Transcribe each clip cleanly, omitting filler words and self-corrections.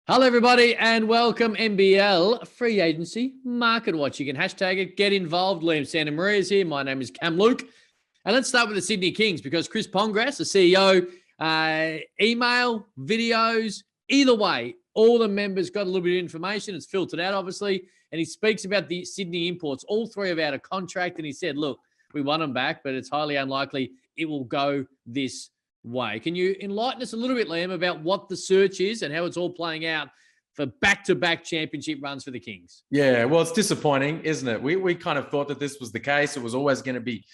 Hello, everybody, and welcome NBL Free Agency Market Watch. You can hashtag it, get involved. Liam Santa Maria is here. My name is Cam Luke. And let's start with the Sydney Kings because Chris Pongras, the CEO, email, videos, either way, all the members got a little bit of information. It's filtered out, obviously. And he speaks about the Sydney imports. All three are out of contract. And he said, look, we want them back, but it's highly unlikely it will go this way. Can you enlighten us a little bit, Liam, about what the search is and how it's all playing out for back-to-back championship runs for the Kings? Yeah, well, it's disappointing, isn't it? We kind of thought that this was the case. It was always going to be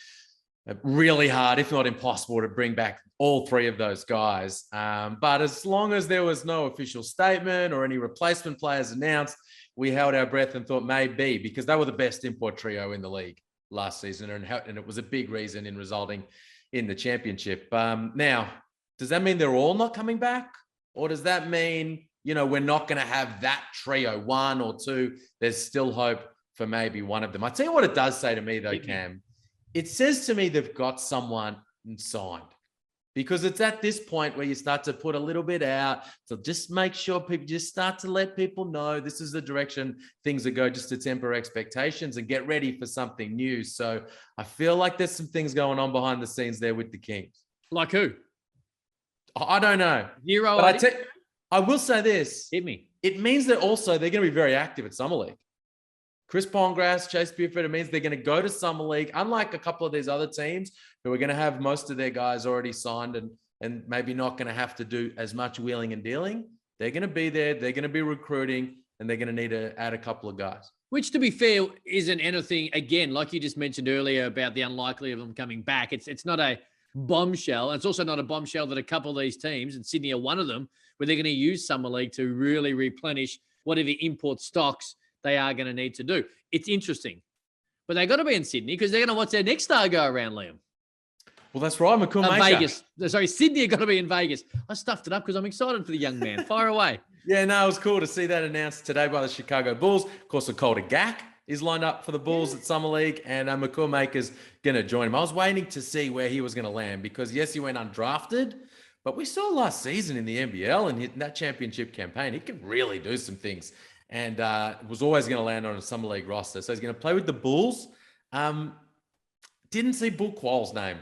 really hard, if not impossible, to bring back all three of those guys. But as long as there was no official statement or any replacement players announced, we held our breath and thought maybe, because they were the best import trio in the league last season, and it was a big reason in resulting in the championship. Now, does that mean they're all not coming back? Or does that mean, we're not going to have that trio, one or two? There's still hope for maybe one of them. I tell you what it does say to me, though, Cam. It says to me they've got someone signed. Because it's at this point where you start to put a little bit out to just make sure people just start to let people know this is the direction things are going, just to temper expectations and get ready for something new. So I feel like there's some things going on behind the scenes there with the Kings. Like who? I don't know. Zero. But I will say this. Hit me. It means that also they're going to be very active at Summer League. Chris Pongras, Chase Buford, it means they're going to go to Summer League, unlike a couple of these other teams who are going to have most of their guys already signed and maybe not going to have to do as much wheeling and dealing. They're going to be there, they're going to be recruiting, and they're going to need to add a couple of guys. Which, to be fair, isn't anything, again, like you just mentioned earlier about the unlikely of them coming back. It's not a bombshell. It's also not a bombshell that a couple of these teams, and Sydney are one of them, where they're going to use Summer League to really replenish whatever import stocks they are going to need to do. It's interesting. But they got to be in Sydney because they're going to watch their next star go around, Liam. Well, that's right, Mccoy Maker. Vegas. Sorry, Sydney are going to be in Vegas. I stuffed it up because I'm excited for the young man. Fire away. Yeah, no, it was cool to see that announced today by the Chicago Bulls. Of course, Calder Gack is lined up for the Bulls at Summer League, and Mccoy Maker's going to join him. I was waiting to see where he was going to land because, yes, he went undrafted, but we saw last season in the NBL and in that championship campaign, he can really do some things. And was always going to land on a Summer League roster. So he's going to play with the Bulls. Didn't see Bull Qual's name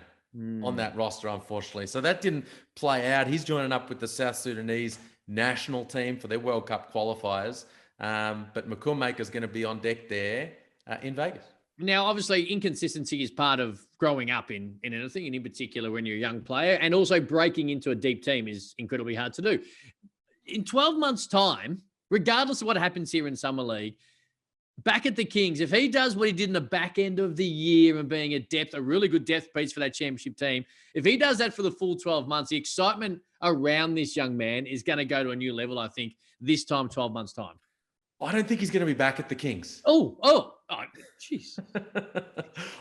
on that roster, unfortunately. So that didn't play out. He's joining up with the South Sudanese national team for their World Cup qualifiers. But Mccoy Maker is going to be on deck there in Vegas. Now, obviously, inconsistency is part of growing up in anything, and in particular when you're a young player. And also breaking into a deep team is incredibly hard to do. In 12 months' time, regardless of what happens here in Summer League, back at the Kings, if he does what he did in the back end of the year and being a really good depth piece for that championship team, if he does that for the full 12 months, the excitement around this young man is going to go to a new level, I think, this time, 12 months' time. I don't think he's going to be back at the Kings. Oh, jeez.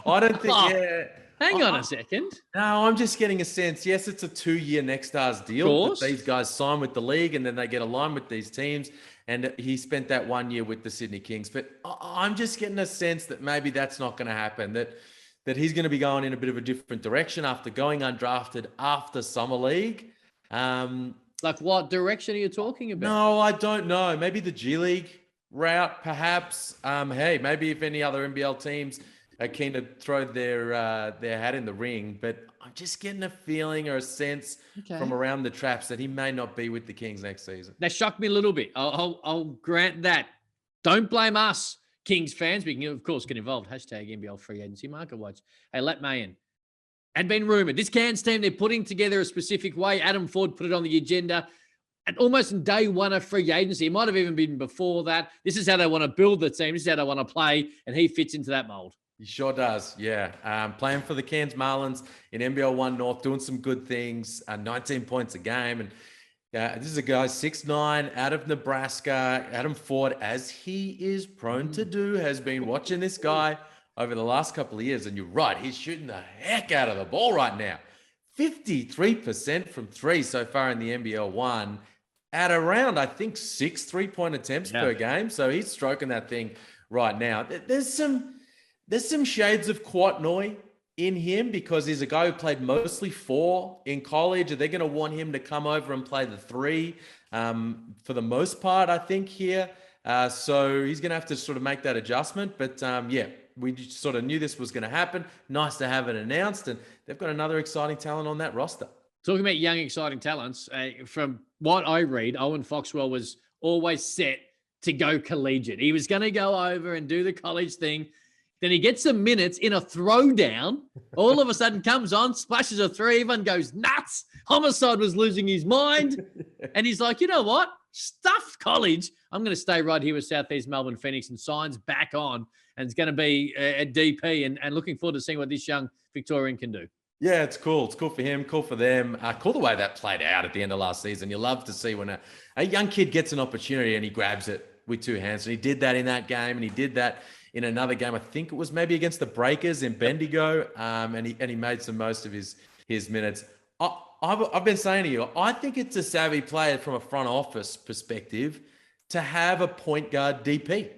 I don't think, yeah. Hang on a second. No, I'm just getting a sense. Yes, it's a 2-year Next Stars deal that these guys sign with the league and then they get aligned with these teams. And he spent that 1 year with the Sydney Kings. But I'm just getting a sense that maybe that's not going to happen, that he's going to be going in a bit of a different direction after going undrafted after Summer League. Like what direction are you talking about? No, I don't know. Maybe the G League route, perhaps. Hey, maybe if any other NBL teams are keen to throw their hat in the ring, but I'm just getting a feeling or a sense from around the traps that he may not be with the Kings next season. That shocked me a little bit. I'll grant that. Don't blame us, Kings fans. We can, of course, get involved. Hashtag NBL Free Agency Market Watch. Hey, Mayen had been rumored. This Cairns team, they're putting together a specific way. Adam Ford put it on the agenda. And almost in day one of free agency, it might have even been before that. This is how they want to build the team. This is how they want to play, and he fits into that mold. He sure does, yeah. Playing for the Cairns Marlins in NBL 1 North, doing some good things, 19 points a game. And this is a guy 6'9", out of Nebraska. Adam Ford, as he is prone to do, has been watching this guy over the last couple of years. And you're right, he's shooting the heck out of the ball right now. 53% from three so far in the NBL 1 at around, I think, 6 3-point attempts per game. So he's stroking that thing right now. There's some shades of Quatnoy in him because he's a guy who played mostly 4 in college. Are they going to want him to come over and play the 3 for the most part, I think, here. So he's going to have to sort of make that adjustment. But yeah, we just sort of knew this was going to happen. Nice to have it announced. And they've got another exciting talent on that roster. Talking about young, exciting talents, from what I read, Owen Foxwell was always set to go collegiate. He was going to go over and do the college thing. Then he gets some minutes in a throwdown. All of a sudden comes on, splashes a three. Everyone goes nuts. Homicide was losing his mind. And he's like, you know what? Stuff college. I'm going to stay right here with Southeast Melbourne Phoenix, and signs back on. And it's going to be a DP, and looking forward to seeing what this young Victorian can do. Yeah, it's cool. It's cool for him, cool for them. Cool the way that played out at the end of last season. You love to see when a young kid gets an opportunity and he grabs it with two hands. And he did that in that game, and he did that in another game. I think it was maybe against the Breakers in Bendigo, and he made some most of his minutes. I've been saying to you, I think it's a savvy player from a front office perspective to have a point guard DP.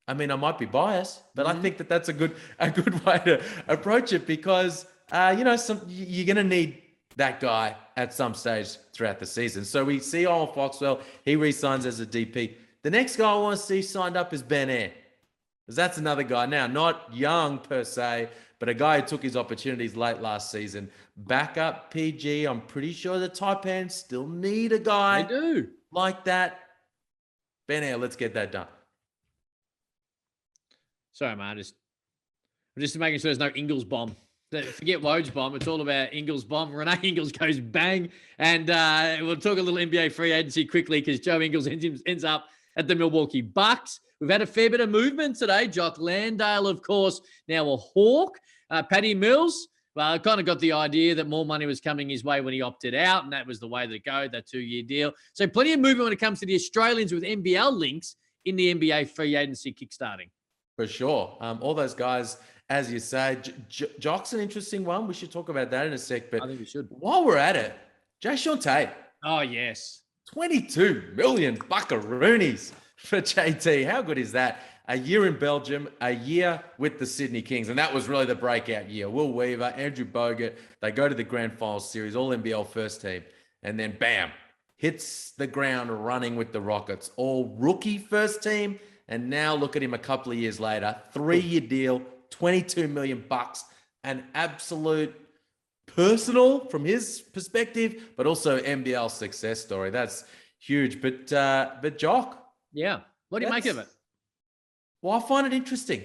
I mean, I might be biased, but I think that's a good way to approach it, because you're going to need that guy at some stage throughout the season. So we see Owen Foxwell, he re-signs as a DP. The next guy I want to see signed up is Ben Air, because that's another guy now, not young per se, but a guy who took his opportunities late last season. Backup PG, I'm pretty sure the Taipans still need a guy like that. Ben Air, let's get that done. Sorry, man. Just making sure there's no Ingles bomb. Forget Woj bomb. It's all about Ingles bomb. Renee Ingles goes bang. And we'll talk a little NBA free agency quickly, because Joe Ingles ends up at the Milwaukee Bucks. We've had a fair bit of movement today. Jock Landale, of course, now a Hawk. Paddy Mills, well, I kind of got the idea that more money was coming his way when he opted out, and that was the way to go, that 2-year deal. So plenty of movement when it comes to the Australians with NBL links in the NBA free agency kickstarting. For sure. All those guys, as you say, Jock's an interesting one. We should talk about that in a sec. But I think we should. While we're at it, Jae'Sean Tate. Oh, yes. 22 million buckaroonies for JT. How good is that? A year in Belgium, a year with the Sydney Kings. And that was really the breakout year. Will Weaver, Andrew Bogut, they go to the Grand Finals series, all NBL first team. And then, bam, hits the ground running with the Rockets. All rookie first team. And now look at him a couple of years later, 3-year deal, 22 million bucks, an absolute personal from his perspective, but also NBL success story. That's huge. But Jock. Yeah. What do you make of it? Well, I find it interesting.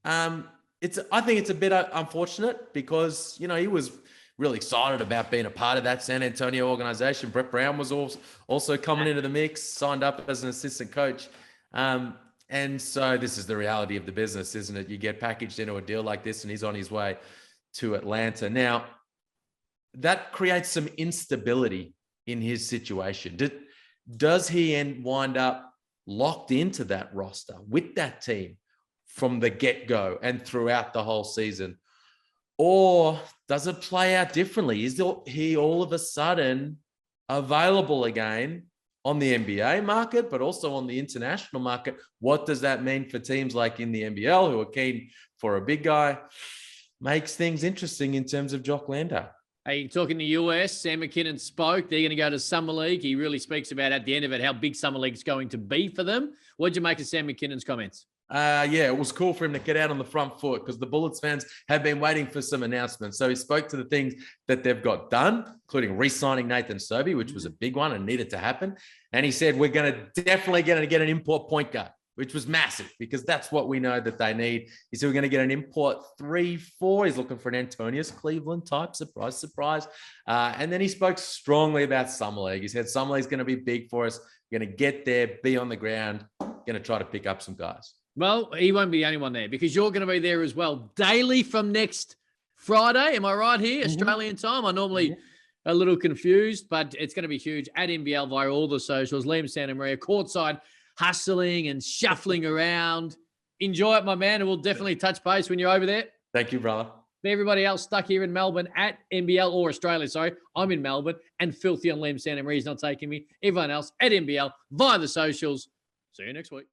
I think it's a bit unfortunate, because, he was really excited about being a part of that San Antonio organization. Brett Brown was also coming into the mix, signed up as an assistant coach. And so this is the reality of the business, isn't it? You get packaged into a deal like this, and he's on his way to Atlanta. Now, that creates some instability in his situation. Does he wind up locked into that roster with that team from the get-go and throughout the whole season? Or does it play out differently? Is he all of a sudden available again on the NBA market, but also on the international market? What does that mean for teams like in the NBL, who are keen for a big guy? Makes things interesting in terms of Jock Landale. Hey, talking to US, Sam McKinnon spoke. They're going to go to Summer League. He really speaks about, at the end of it, how big Summer League is going to be for them. What did you make of Sam McKinnon's comments? Yeah, it was cool for him to get out on the front foot, because the Bullets fans have been waiting for some announcements. So he spoke to the things that they've got done, including re-signing Nathan Sobey, which was a big one and needed to happen. And he said, we're definitely going to get an import point guard, which was massive, because that's what we know that they need. He said, we're going to get an import 3-4. He's looking for an Antonius Cleveland type. Surprise, surprise. And then he spoke strongly about Summer League. He said, Summer League's going to be big for us. We're going to get there, be on the ground, going to try to pick up some guys. Well, he won't be the only one there, because you're going to be there as well daily from next Friday. Am I right here? Australian time. I'm normally a little confused, but it's going to be huge at NBL via all the socials. Liam Santa Maria, courtside, hustling and shuffling around. Enjoy it, my man, and we'll definitely touch base when you're over there. Thank you, brother. For everybody else stuck here in Melbourne at NBL, or Australia, sorry, I'm in Melbourne, and filthy on Liam Santa Maria. He's not taking me. Everyone else at NBL via the socials. See you next week.